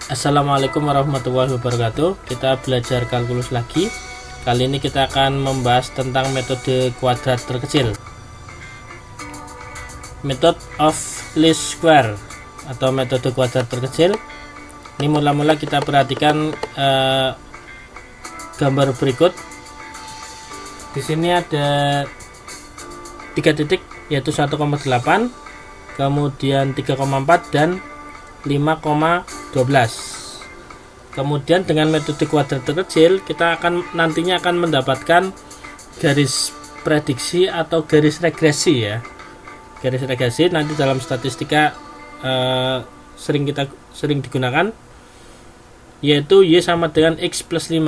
Assalamualaikum warahmatullahi wabarakatuh. Kita belajar kalkulus lagi. Kali ini kita akan membahas tentang metode kuadrat terkecil, method of least square atau metode kuadrat terkecil. Ini mula-mula kita perhatikan gambar berikut. Di sini ada 3 titik, yaitu 1,8, kemudian 3,4 dan 5,12. Kemudian dengan metode kuadrat terkecil kita nantinya akan mendapatkan garis prediksi atau garis regresi ya. Garis regresi nanti dalam statistika sering digunakan, yaitu y sama dengan x plus 5.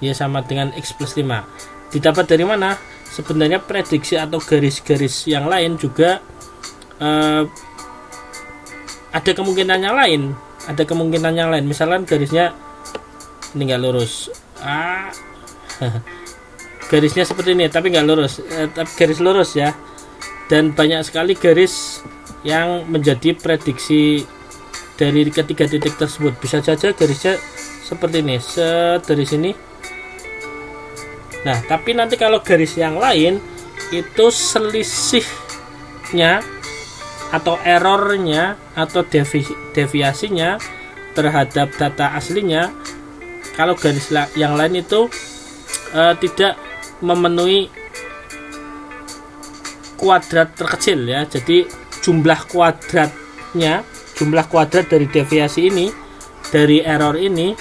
Y sama dengan x plus 5 didapat dari mana? Sebenarnya prediksi atau garis-garis yang lain juga ada kemungkinan yang lain. Misalkan garisnya ini nggak lurus, garisnya seperti ini tapi nggak lurus, tapi garis lurus ya. Dan banyak sekali garis yang menjadi prediksi dari ketiga titik tersebut. Bisa saja garisnya seperti ini, dari sini. Nah, tapi nanti kalau garis yang lain itu selisihnya atau errornya atau deviasinya terhadap data aslinya, kalau garis yang lain itu tidak memenuhi kuadrat terkecil ya. Jadi jumlah kuadrat dari deviasi ini, dari error ini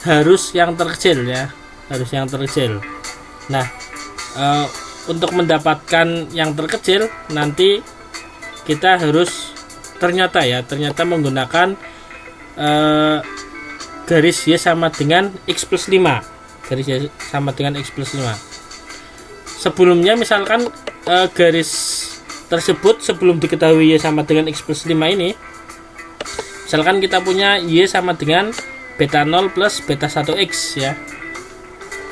harus yang terkecil ya, harus yang terkecil. Nah, untuk mendapatkan yang terkecil nanti kita harus ternyata menggunakan garis y sama dengan x plus 5. Garis y sama dengan x plus 5. Sebelumnya misalkan garis tersebut sebelum diketahui y sama dengan x plus 5 ini, misalkan kita punya y sama dengan beta 0 plus beta 1x ya.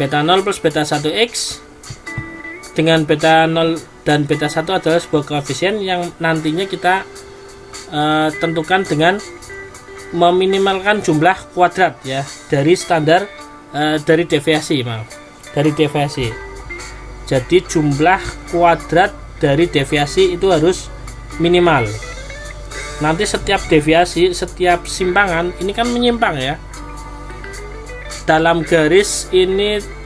Beta 0 plus beta 1x dengan beta 0 dan beta 1 adalah sebuah koefisien yang nantinya kita tentukan dengan meminimalkan jumlah kuadrat ya dari standar dari deviasi. Jadi jumlah kuadrat dari deviasi itu harus minimal. Nanti setiap deviasi, setiap simpangan ini kan menyimpang ya. Dalam garis ini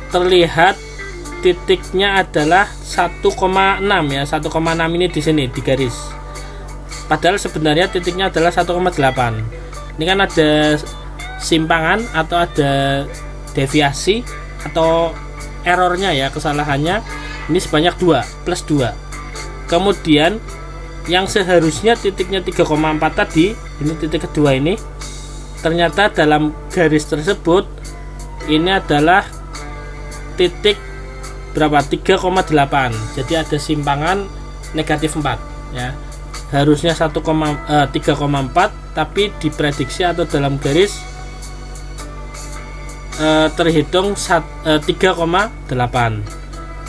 terlihat titiknya adalah 1,6 ya. 1,6 ini di sini di garis. Padahal sebenarnya titiknya adalah 1,8. Ini kan ada simpangan atau ada deviasi atau errornya ya, kesalahannya ini sebanyak 2 plus 2. Kemudian yang seharusnya titiknya 3,4 tadi, ini titik kedua ini, ternyata dalam garis tersebut ini adalah titik berapa? 3,8. Jadi ada simpangan negatif 4 ya. Harusnya 3,4 tapi diprediksi atau dalam garis terhitung 3,8.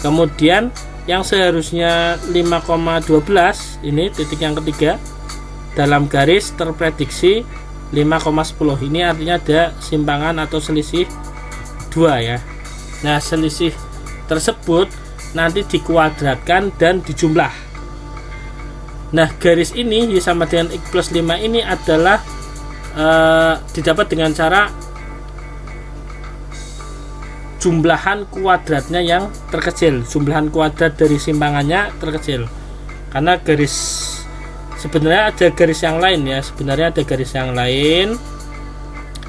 Kemudian yang seharusnya 5,12 ini titik yang ketiga, dalam garis terprediksi 5,10. Ini artinya ada simpangan atau selisih 2 ya. Nah, selisih tersebut nanti dikuadratkan dan dijumlah. Nah, garis ini y sama dengan x plus 5 ini adalah didapat dengan cara jumlahan kuadratnya yang terkecil. Jumlahan kuadrat dari simpangannya terkecil. Karena garis sebenarnya ada garis yang lain ya.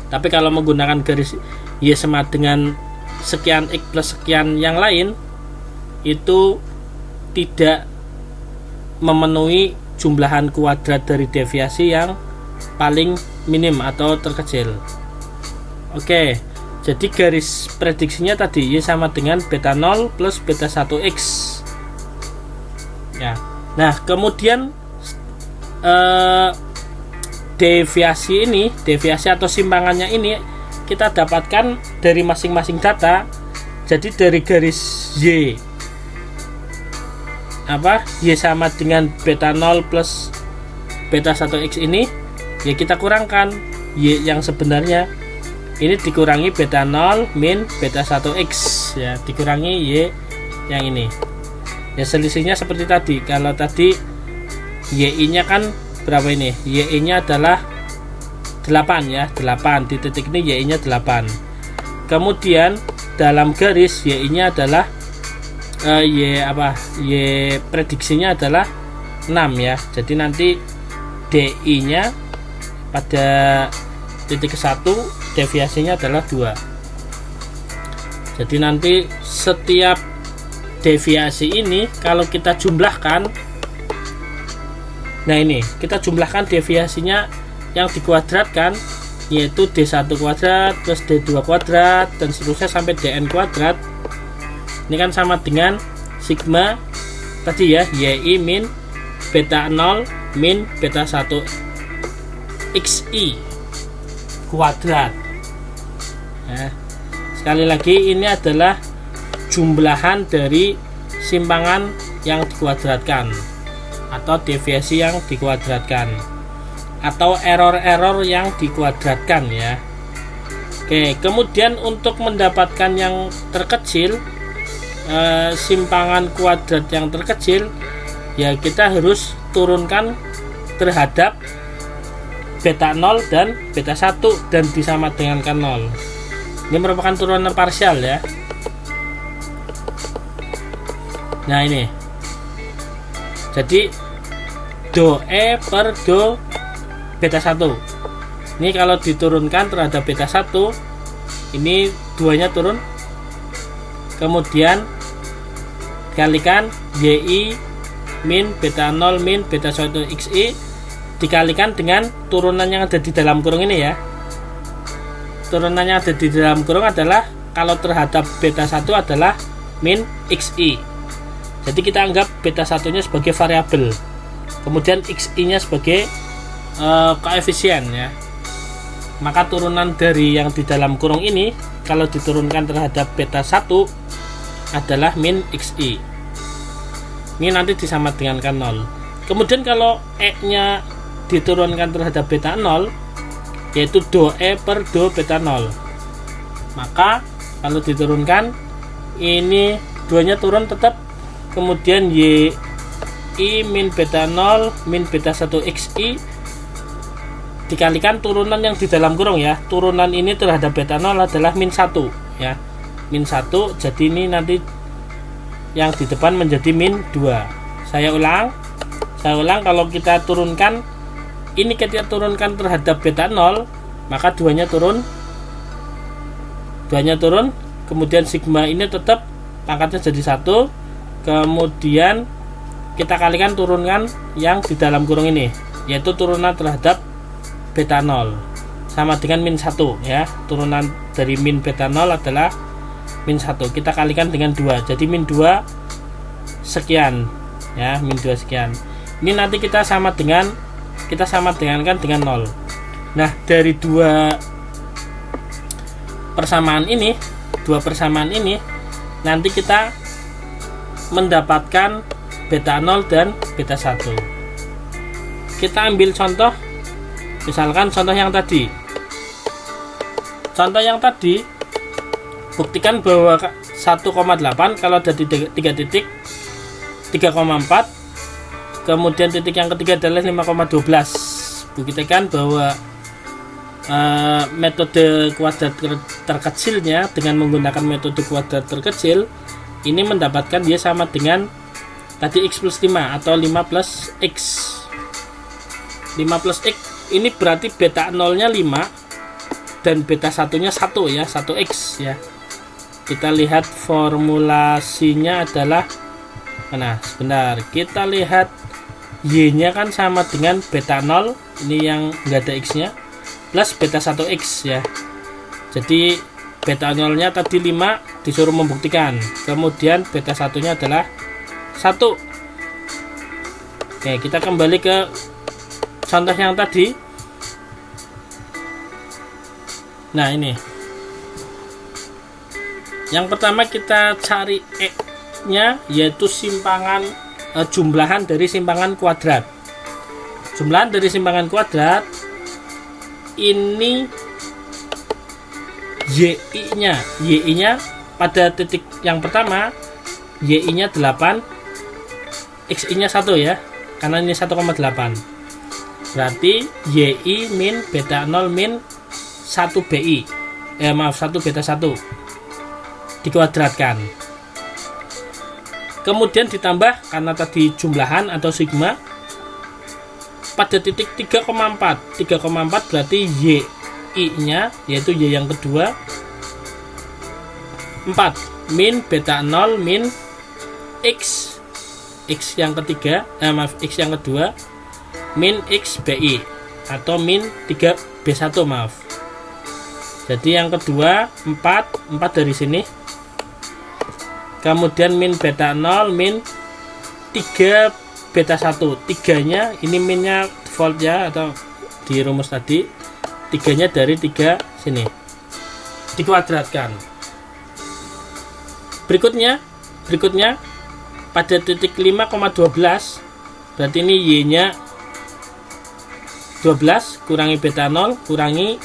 Tapi kalau menggunakan garis y sama dengan sekian x plus sekian yang lain, itu tidak memenuhi jumlahan kuadrat dari deviasi yang paling minim atau terkecil. Oke, jadi garis prediksinya tadi y sama dengan beta 0 plus beta 1x ya. Nah, kemudian deviasi atau simpangannya ini kita dapatkan dari masing-masing data. Jadi dari garis y y sama dengan beta 0 plus beta 1x ini ya kita kurangkan Y yang sebenarnya, ini dikurangi beta 0 min beta 1x ya, dikurangi Y yang ini ya, selisihnya seperti tadi. Kalau tadi Y nya kan berapa ini, Y nya adalah 8 ya, 8 di titik ini Y nya 8, kemudian dalam garis Y nya adalah Y prediksinya adalah 6 ya, jadi nanti DI nya pada titik 1 deviasinya adalah 2. Jadi nanti setiap deviasi ini kalau kita jumlahkan, nah ini kita jumlahkan deviasinya yang dikuadratkan, yaitu D1 kuadrat plus D2 kuadrat dan seterusnya sampai DN kuadrat. Ini kan sama dengan sigma tadi ya, YI min beta 0 min beta 1 XI kuadrat ya. Sekali lagi ini adalah jumlahan dari simpangan yang dikuadratkan atau deviasi yang dikuadratkan atau error-error yang dikuadratkan ya. Oke, kemudian untuk mendapatkan yang terkecil, simpangan kuadrat yang terkecil ya, kita harus turunkan terhadap beta 0 dan beta 1 dan disamadengankan 0. Ini merupakan turunan parsial ya. Nah ini, jadi do E per do beta 1 ini kalau diturunkan terhadap beta 1, ini duanya turun, kemudian kalikan YI min beta 0 min beta 1 XI dikalikan dengan turunan yang ada di dalam kurung ini ya. Turunan yang ada di dalam kurung adalah kalau terhadap beta 1 adalah min XI. Jadi kita anggap beta 1 nya sebagai variabel, kemudian XI nya sebagai koefisien ya. Maka turunan dari yang di dalam kurung ini kalau diturunkan terhadap beta 1 adalah min XI. Ini nanti disamadengankan 0. Kemudian kalau E nya diturunkan terhadap beta 0, yaitu do E per do beta 0, maka kalau diturunkan ini duanya turun tetap, kemudian Y I min beta 0 min beta 1 XI dikalikan turunan yang di dalam kurung ya. Turunan ini terhadap beta 0 adalah min 1 ya, min 1, jadi ini nanti yang di depan menjadi min 2. Saya ulang, kalau kita turunkan ini, kita turunkan terhadap beta 0, maka duanya turun, kemudian sigma ini tetap pangkatnya jadi 1, kemudian kita kalikan turunkan yang di dalam kurung ini, yaitu turunan terhadap beta 0 sama dengan min 1 ya. Turunan dari min beta 0 adalah min 1, kita kalikan dengan 2, jadi min 2 sekian ya, min 2 sekian. Ini nanti kita samadengankan dengan 0. Nah, dari dua persamaan ini nanti kita mendapatkan beta 0 dan beta 1. Kita ambil contoh, misalkan contoh yang tadi. Buktikan bahwa 1,8 kalau ada di 3 titik 3,4, kemudian titik yang ketiga adalah 5,12. Buktikan bahwa metode kuadrat terkecilnya dengan menggunakan metode kuadrat terkecil ini mendapatkan dia sama dengan tadi x plus 5 atau 5 plus x. 5 plus x ini berarti beta 0 nya 5 dan beta 1 nya 1 ya, 1x ya. Kita lihat formulasinya adalah mana, sebentar, kita lihat Y nya kan sama dengan beta 0, ini yang enggak ada x nya, plus beta 1x ya. Jadi beta 0 nya tadi 5 disuruh membuktikan, kemudian beta 1 nya adalah 1. Oke, kita kembali ke contoh yang tadi. Nah ini, yang pertama kita cari E nya, yaitu simpangan jumlahan dari simpangan kuadrat. Jumlahan dari simpangan kuadrat ini y-nya pada titik yang pertama y-nya 8, x-nya 1 ya, karena ini 1,8. Berarti y min beta 0 min 1 bi, 1 beta 1 dikuadratkan. Kemudian ditambah karena tadi jumlahan atau sigma pada titik 3,4 berarti y-nya yaitu y yang kedua 4 min beta 0 min x yang ketiga x yang kedua min x bi atau min 3b1 maaf. Jadi yang kedua 4 dari sini, kemudian min beta 0 min 3 beta 1. 3 nya ini minnya default ya, atau di rumus tadi 3 nya dari 3 sini dikuadratkan. Berikutnya pada titik 5,12 berarti ini y nya 12 kurangi beta 0 kurangi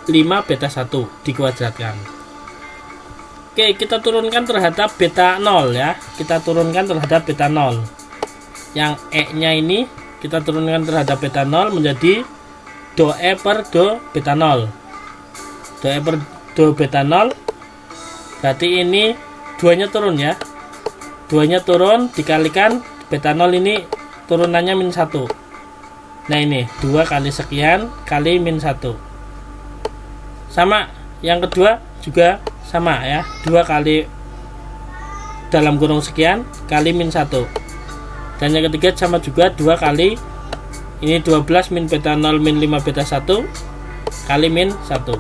5 beta 1 dikuadratkan. Oke, kita turunkan terhadap beta 0 ya. Kita turunkan terhadap beta 0. Yang E-nya ini kita turunkan terhadap beta 0 menjadi do E per do beta 0. Do E per do beta 0 berarti ini 2-nya turun ya. 2-nya turun dikalikan beta 0 ini turunannya min 1. Nah ini 2 kali sekian kali min 1. Sama, yang kedua juga sama ya, 2 kali dalam kurung sekian kali min 1. Dan yang ketiga sama juga 2 kali ini 12 min beta 0 min 5 beta 1 kali min 1.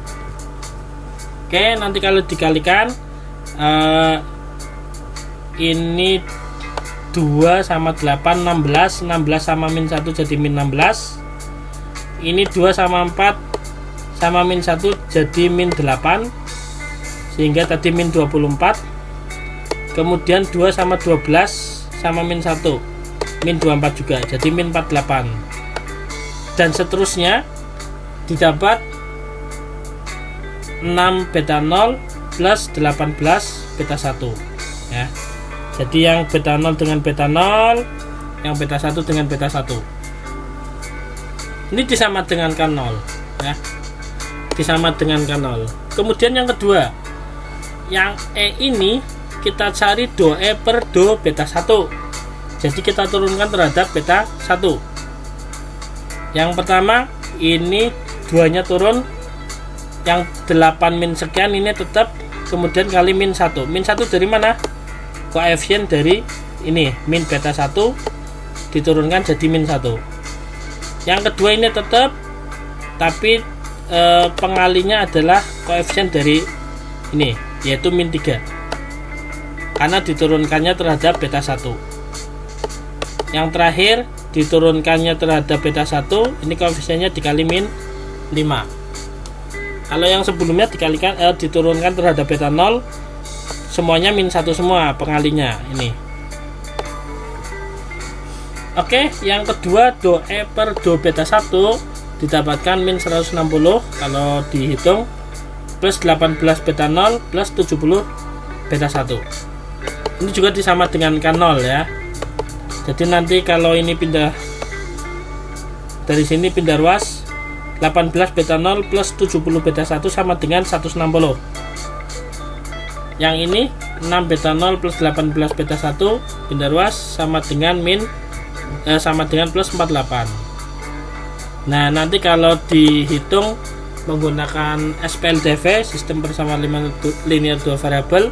Oke, nanti kalau dikalikan ini 2 sama 8 16 sama min 1 jadi min 16. Ini 2 sama 4 sama min 1 jadi min 8, sehingga tadi min 24. Kemudian 2 sama 12 sama min 1 min 24 juga jadi min 48, dan seterusnya didapat 6 beta 0 plus 18 beta 1 ya. Jadi yang beta 0 dengan beta 0, yang beta 1 dengan beta 1. Ini disamadengankan 0 ya. Disamadengankan 0. Kemudian yang kedua, yang E ini kita cari do E per do beta 1. Jadi kita turunkan terhadap beta 1. Yang pertama ini 2-nya turun, yang 8 min sekian ini tetap, kemudian kali min 1. Min 1 dari mana? Koefisien dari ini min beta 1 diturunkan jadi min 1. Yang kedua ini tetap, tapi pengalinya adalah koefisien dari ini yaitu min 3 karena diturunkannya terhadap beta 1. Yang terakhir diturunkannya terhadap beta 1, ini koefisiennya dikali min 5. Kalau yang sebelumnya dikalikan diturunkan terhadap beta 0, semuanya min 1 semua pengalinya ini. Oke, yang kedua do E per do beta 1 didapatkan min 160 kalau dihitung, plus 18 beta 0 plus 70 beta 1. Ini juga disamadengankan 0 ya. Jadi nanti kalau ini pindah dari sini pindah ruas, 18 beta 0 plus 70 beta 1 sama dengan 160. Yang ini 6 beta 0 plus 18 beta 1 pindah ruas sama dengan plus 48. Nah, nanti kalau dihitung menggunakan SPLDV, sistem persamaan linear dua variabel,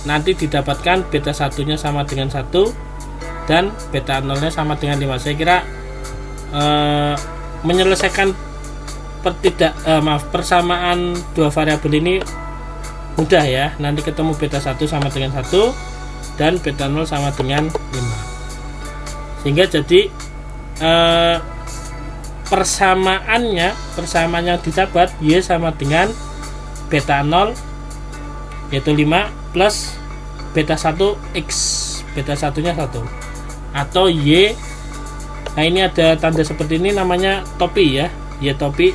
nanti didapatkan beta 1-nya sama dengan 1 dan beta 0-nya sama dengan 5. Saya kira menyelesaikan persamaan dua variabel ini mudah ya. Nanti ketemu beta 1 sama dengan 1 dan beta 0 sama dengan 5, sehingga jadi persamaan yang didapat Y sama dengan beta 0 yaitu 5 plus beta 1 X, beta 1 nya 1, atau Y Nah, ini ada tanda seperti ini namanya topi ya. Y topi.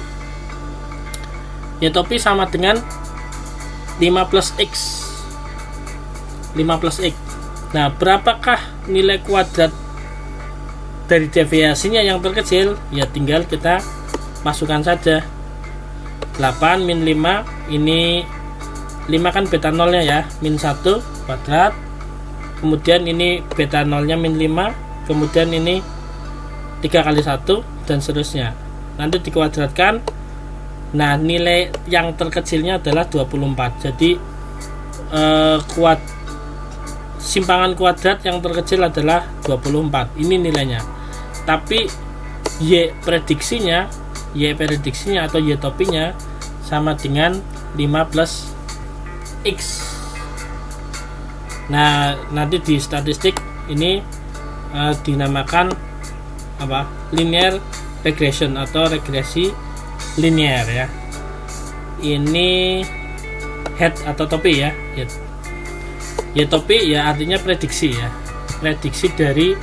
Y topi sama dengan 5 plus X. 5 plus X. Nah, berapakah nilai kuadrat dari deviasinya yang terkecil? Ya tinggal kita masukkan saja. 8 min 5, ini 5 kan beta nolnya ya, min 1 kuadrat. Kemudian ini beta nolnya min 5, kemudian ini 3 kali 1 dan seterusnya. Nanti dikuadratkan. Nah, nilai yang terkecilnya adalah 24. Jadi simpangan kuadrat yang terkecil adalah 24. Ini nilainya. Tapi Y prediksinya atau Y topinya sama dengan 5 plus X. Nah, nanti di statistik ini dinamakan linear regression atau regresi linear ya. Ini head atau topi ya. Y topi ya artinya prediksi ya. Prediksi dari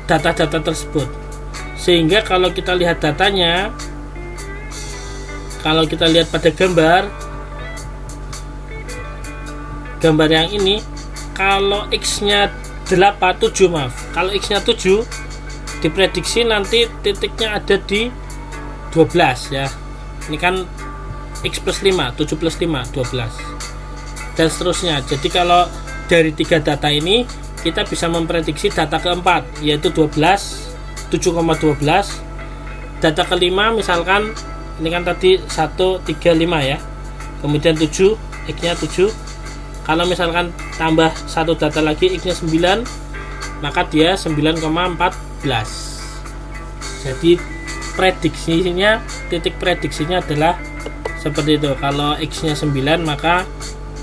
data-data tersebut. Sehingga kalau kita lihat datanya, kalau kita lihat pada gambar yang ini, kalau X-nya 7, kalau X-nya 7 diprediksi nanti titiknya ada di 12 ya. Ini kan X plus 5, 7 plus 5, 12 dan seterusnya. Jadi kalau dari 3 data ini kita bisa memprediksi data keempat, yaitu 7,12. Data kelima misalkan ini kan tadi 135 ya, kemudian 7, X-nya 7. Kalau misalkan tambah satu data lagi, X-nya 9, maka dia 9,14. Jadi prediksinya, titik prediksinya adalah seperti itu. Kalau X-nya 9, maka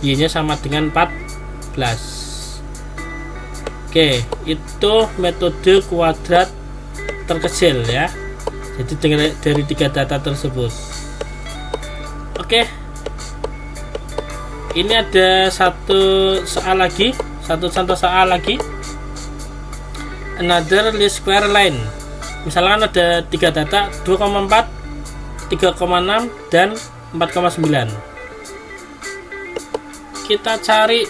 Y-nya sama dengan 14. Oke, itu metode kuadrat terkecil ya. Jadi dari 3 data tersebut. Oke. Ini ada satu contoh soal lagi. Another least square line. Misalkan ada 3 data, 2,4, 3,6 dan 4,9. Kita cari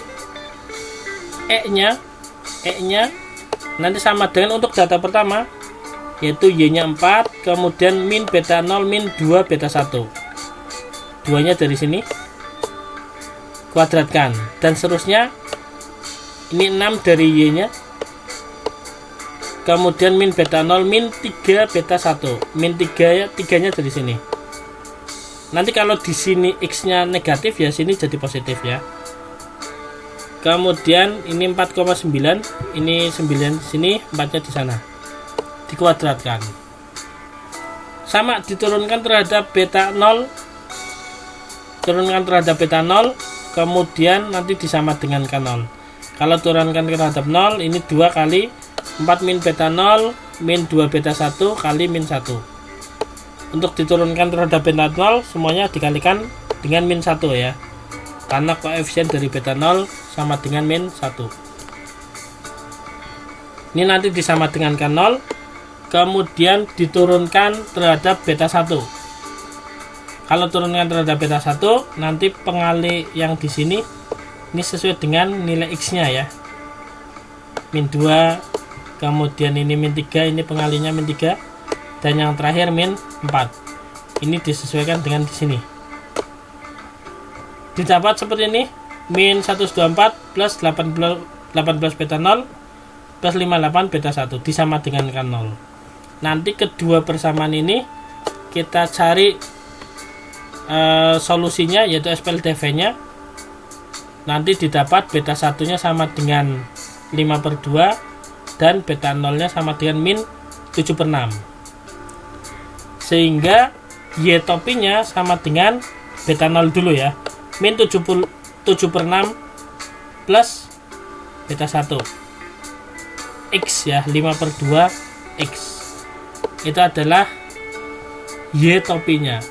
E-nya nanti sama dengan untuk data pertama, yaitu Y-nya 4, kemudian min beta 0, min 2 beta 1. 2-nya dari sini kuadratkan dan seterusnya. Ini 6 dari Y-nya, kemudian min beta 0, min 3 beta 1, min 3 ya, 3-nya dari sini. Nanti kalau di sini X-nya negatif ya, sini jadi positif ya. Kemudian ini 4,9, ini 9 sini, 4-nya di sana. Dikuadratkan. Sama diturunkan terhadap beta 0. Turunkan terhadap beta 0, kemudian nanti disama dengan K0. Kalau turunkan terhadap 0, ini 2 kali 4 min beta 0, min 2 beta 1 kali min 1. Untuk diturunkan terhadap beta 0, semuanya dikalikan dengan min 1 ya. Karena koefisien dari beta 0 sama dengan min 1. Ini nanti disama dengan K0, kemudian diturunkan terhadap beta 1. Kalau turunkan terhadap beta 1, nanti pengali yang di sini ini sesuai dengan nilai X-nya ya. Min 2, kemudian ini min 3, ini pengalinya min 3, dan yang terakhir min 4. Ini disesuaikan dengan di sini. Didapat seperti ini, min 124 plus 18 beta 0 plus 58 beta 1 disama dengan K0. Nanti kedua persamaan ini kita cari solusinya, yaitu SPLDV nya. Nanti didapat beta 1 nya sama dengan 5/2 dan beta 0 nya sama dengan min 7/6, sehingga Y topinya sama dengan beta 0 dulu ya, min 7/6 plus beta 1 X ya, 5/2 X. Itu adalah Y topinya.